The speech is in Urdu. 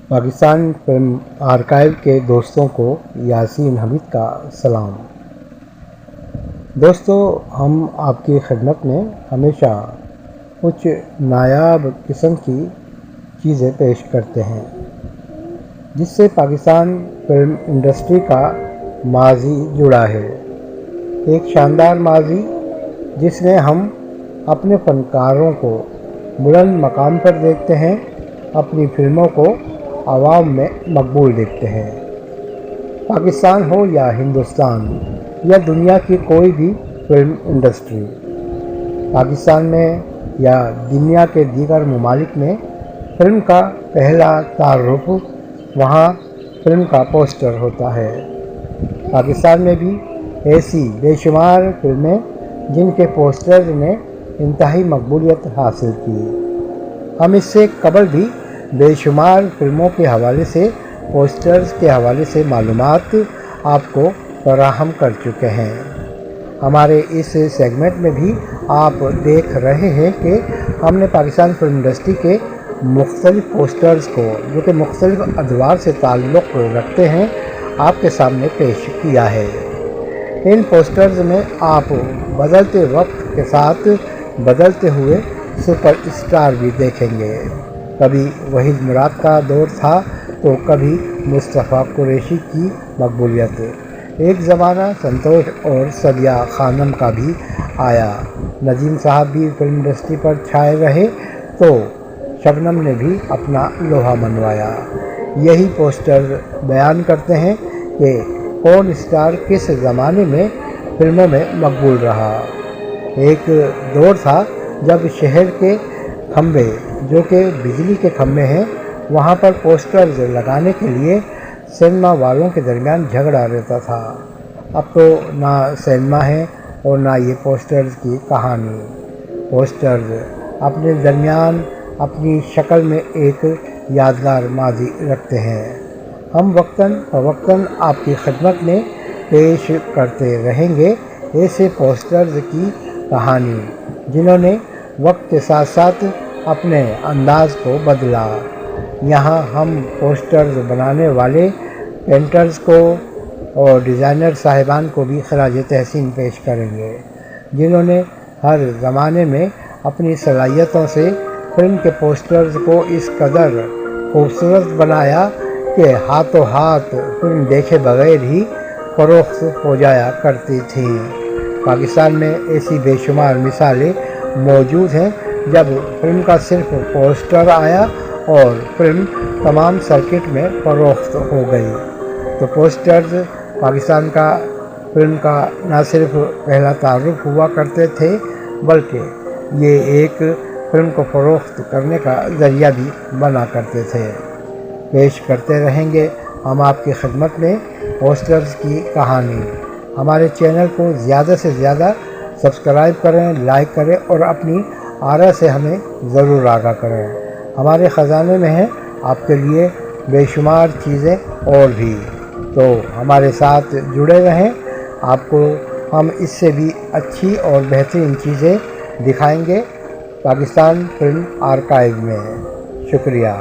پاکستان فلم آرکائیو کے دوستوں کو یاسین حمید کا سلام۔ دوستو، ہم آپ کی خدمت میں ہمیشہ کچھ نایاب قسم کی چیزیں پیش کرتے ہیں جس سے پاکستان فلم انڈسٹری کا ماضی جڑا ہے، ایک شاندار ماضی جس میں ہم اپنے فنکاروں کو بلند مقام پر دیکھتے ہیں، اپنی فلموں کو عوام میں مقبول دیکھتے ہیں۔ پاکستان ہو یا ہندوستان یا دنیا کی کوئی بھی فلم انڈسٹری، پاکستان میں یا دنیا کے دیگر ممالک میں فلم کا پہلا تعارف وہاں فلم کا پوسٹر ہوتا ہے۔ پاکستان میں بھی ایسی بے شمار فلمیں جن کے پوسٹرز نے انتہائی مقبولیت حاصل کی۔ ہم اس سے قبل بھی بے شمار فلموں کے حوالے سے، پوسٹرز کے حوالے سے معلومات آپ کو فراہم کر چکے ہیں۔ ہمارے اس سیگمنٹ میں بھی آپ دیکھ رہے ہیں کہ ہم نے پاکستان فلم انڈسٹری کے مختلف پوسٹرز کو، جو کہ مختلف ادوار سے تعلق رکھتے ہیں، آپ کے سامنے پیش کیا ہے۔ ان پوسٹرز میں آپ بدلتے وقت کے ساتھ بدلتے ہوئے سپر اسٹار بھی دیکھیں گے۔ کبھی وحید مراد کا دور تھا تو کبھی مصطفیٰ قریشی کی مقبولیت، ایک زمانہ سنتوش اور سدیہ خانم کا بھی آیا۔ نجیم صاحب بھی فلم انڈسٹری پر چھائے رہے تو شبنم نے بھی اپنا لوہا منوایا۔ یہی پوسٹر بیان کرتے ہیں کہ کون اسٹار کس زمانے میں فلموں میں مقبول رہا۔ ایک دور تھا جب شہر کے کھمبے، جو کہ بجلی کے کھمبے ہیں، وہاں پر پوسٹرز لگانے کے لیے سینما والوں کے درمیان جھگڑا رہتا تھا۔ اب تو نہ سینما ہے اور نہ یہ پوسٹرز کی کہانی۔ پوسٹرز اپنے درمیان اپنی شکل میں ایک یادگار ماضی رکھتے ہیں۔ ہم وقتاً فوقتاً آپ کی خدمت میں پیش کرتے رہیں گے ایسے پوسٹرز کی کہانی جنہوں نے وقت کے ساتھ ساتھ اپنے انداز کو بدلا۔ یہاں ہم پوسٹرز بنانے والے پینٹرز کو اور ڈیزائنر صاحبان کو بھی خراج تحسین پیش کریں گے، جنہوں نے ہر زمانے میں اپنی صلاحیتوں سے فلم کے پوسٹرز کو اس قدر خوبصورت بنایا کہ ہاتھوں ہاتھ فلم دیکھے بغیر ہی فروخت ہو جایا کرتی تھیں۔ پاکستان میں ایسی بے شمار مثالیں موجود ہیں جب فلم کا صرف پوسٹر آیا اور فلم تمام سرکٹ میں فروخت ہو گئی۔ تو پوسٹرز پاکستان کا فلم کا نہ صرف پہلا تعارف ہوا کرتے تھے، بلکہ یہ ایک فلم کو فروخت کرنے کا ذریعہ بھی بنا کرتے تھے۔ پیش کرتے رہیں گے ہم آپ کی خدمت میں پوسٹرز کی کہانی۔ ہمارے چینل کو زیادہ سے زیادہ سبسکرائب کریں، لائک کریں اور اپنی آرا سے ہمیں ضرور آگاہ کریں۔ ہمارے خزانے میں ہیں آپ کے لیے بے شمار چیزیں اور بھی، تو ہمارے ساتھ جڑے رہیں۔ آپ کو ہم اس سے بھی اچھی اور بہترین چیزیں دکھائیں گے پاکستان فلم آرکائیو میں۔ شکریہ۔